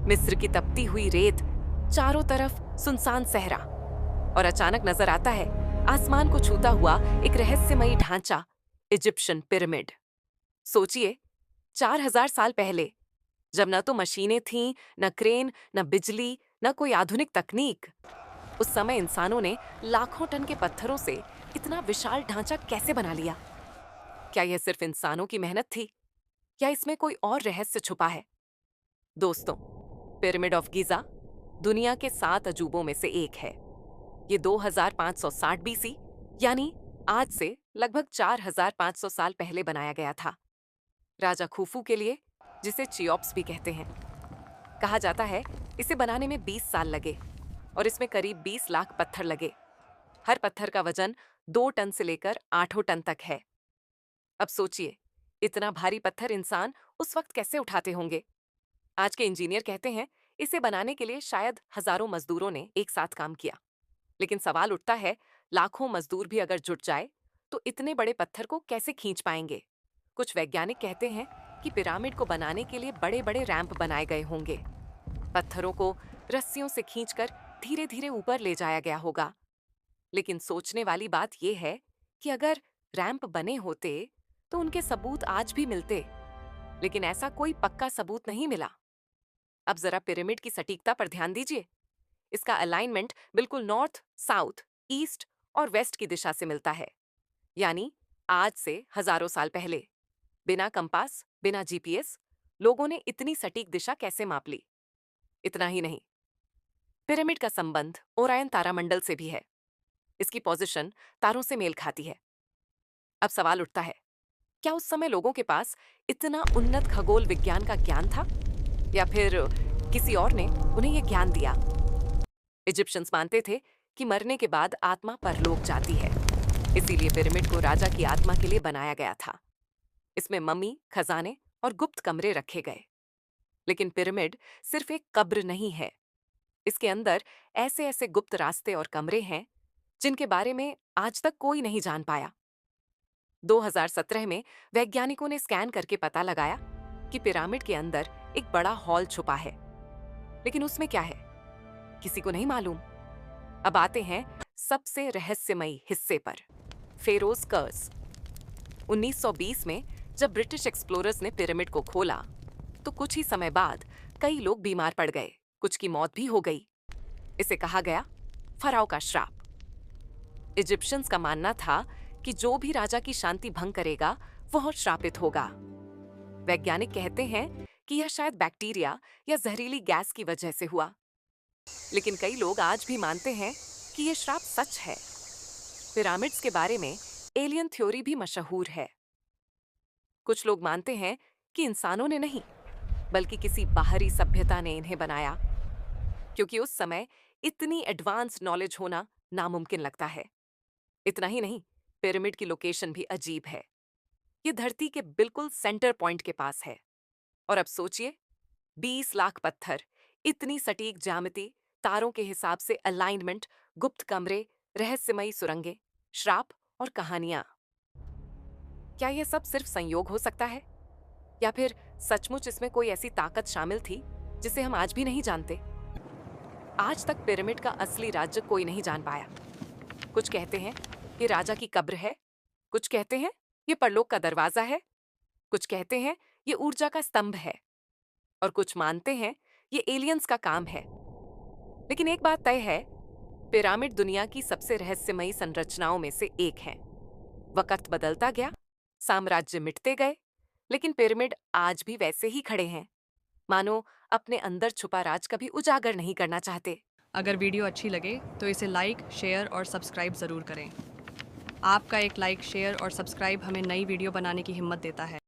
मिस्र की तपती हुई रेत, चारों तरफ सुनसान सहरा, और अचानक नजर आता है आसमान को छूता हुआ एक रहस्यमयी ढांचा, इजिप्शियन पिरामिड। सोचिए, 4000 साल पहले, जब न तो मशीनें थीं, न क्रेन, न बिजली, न कोई आधुनिक तकनीक, उस समय इंसानों ने लाखों टन के पत्थरों से इतना विशाल ढांचा कैसे बना लिया? क्या यह सिर्फ इंसानों की मेहनत थी, या इसमें कोई और रहस्य छुपा है? दोस्तों, पिरामिड ऑफ गीजा दुनिया के 7 अजूबों में से एक है। ये 2560 बीसी, यानी आज से लगभग 4500 साल पहले बनाया गया था, राजा खूफू के लिए, जिसे चियोप्स भी कहते हैं। कहा जाता है इसे बनाने में 20 साल लगे और इसमें करीब 20 लाख पत्थर लगे। हर पत्थर का वजन 2 टन से लेकर 8 टन तक है। अब सोचिए, इतना भारी पत्थर इंसान उस वक्त कैसे उठाते होंगे? आज के इंजीनियर कहते हैं इसे बनाने के लिए शायद हजारों मजदूरों ने एक साथ काम किया। लेकिन सवाल उठता है, लाखों मजदूर भी अगर जुट जाए तो इतने बड़े पत्थर को कैसे खींच पाएंगे? कुछ वैज्ञानिक कहते हैं कि पिरामिड को बनाने के लिए बड़े बड़े रैंप बनाए गए होंगे। पत्थरों को रस्सियों से खींचकर धीरे धीरे ऊपर ले जाया गया होगा। लेकिन सोचने वाली बात यह है कि अगर रैंप बने होते तो उनके सबूत आज भी मिलते, लेकिन ऐसा कोई पक्का सबूत नहीं मिला। अब जरा पिरामिड की सटीकता पर ध्यान दीजिए। इसका अलाइनमेंट बिल्कुल नॉर्थ, साउथ, ईस्ट और वेस्ट की दिशा से मिलता है। यानी आज से हजारों साल पहले बिना कंपास, बिना जीपीएस, लोगों ने इतनी सटीक दिशा कैसे माप ली? इतना ही नहीं, पिरामिड का संबंध ओरायन तारामंडल से भी है। इसकी पोजीशन तारों से मेल खाती है। अब सवाल उठता है, क्या उस समय लोगों के पास इतना उन्नत खगोल विज्ञान का ज्ञान था, या फिर किसी और ने उन्हें यह ज्ञान दिया? इजिप्शियंस मानते थे कि मरने के बाद आत्मा परलोक जाती है, इसीलिए पिरामिड को राजा की आत्मा के लिए बनाया गया था। इसमें मम्मी, खजाने और गुप्त कमरे रखे गए। लेकिन पिरामिड सिर्फ एक कब्र नहीं है। इसके अंदर ऐसे ऐसे गुप्त रास्ते और कमरे हैं जिनके बारे में आज तक कोई नहीं जान पाया। 2017 में वैज्ञानिकों ने स्कैन करके पता लगाया कि पिरामिड के अंदर एक बड़ा हॉल छुपा है। लेकिन उसमें क्या है, किसी को नहीं मालूम। अब आते हैं सबसे रहस्यमयी हिस्से पर, फेरोज कर्स। 1920 में जब ब्रिटिश एक्सप्लोरर्स ने पिरामिड को खोला तो कुछ ही समय बाद कई लोग बीमार पड़ गए, कुछ की मौत भी हो गई। इसे कहा गया फराओ का श्राप। इजिप्शियंस का मानना था कि जो भी राजा की शांति भंग करेगा वह श्रापित होगा। वैज्ञानिक कहते हैं कि यह शायद बैक्टीरिया या जहरीली गैस की वजह से हुआ। लेकिन कई लोग आज भी मानते हैं कि यह श्राप सच है। पिरामिड्स के बारे में एलियन थ्योरी भी मशहूर है। कुछ लोग मानते हैं कि इंसानों ने नहीं, बल्कि किसी बाहरी सभ्यता ने इन्हें बनाया, क्योंकि उस समय इतनी एडवांस नॉलेज होना नामुमकिन लगता है। इतना ही नहीं, पिरामिड की लोकेशन भी अजीब है। ये धरती के बिल्कुल सेंटर पॉइंट के पास है। और अब सोचिए, 20 लाख पत्थर, इतनी सटीक ज्यामिति, तारों के हिसाब से अलाइनमेंट, गुप्त कमरे, रहस्यमयी सुरंगें, श्राप और कहानियां। क्या यह सब सिर्फ संयोग हो सकता है, या फिर सचमुच इसमें कोई ऐसी ताकत शामिल थी जिसे हम आज भी नहीं जानते? आज तक पिरामिड का असली राज्य कोई नहीं जान पाया। कुछ कहते हैं ये राजा की कब्र है, कुछ कहते हैं ये परलोक का दरवाजा है, कुछ कहते हैं ये ऊर्जा का स्तंभ है, और कुछ मानते हैं ये एलियंस का काम है। लेकिन एक बात तय है, पिरामिड दुनिया की सबसे रहस्यमयी संरचनाओं में से एक है। वक्त बदलता गया, साम्राज्य मिटते गए, लेकिन पिरामिड आज भी वैसे ही खड़े हैं, मानो अपने अंदर छुपा राज कभी उजागर नहीं करना चाहते। अगर वीडियो अच्छी लगे तो इसे लाइक, शेयर और सब्सक्राइब ज़रूर करें। आपका एक लाइक, शेयर और सब्सक्राइब हमें नई वीडियो बनाने की हिम्मत देता है।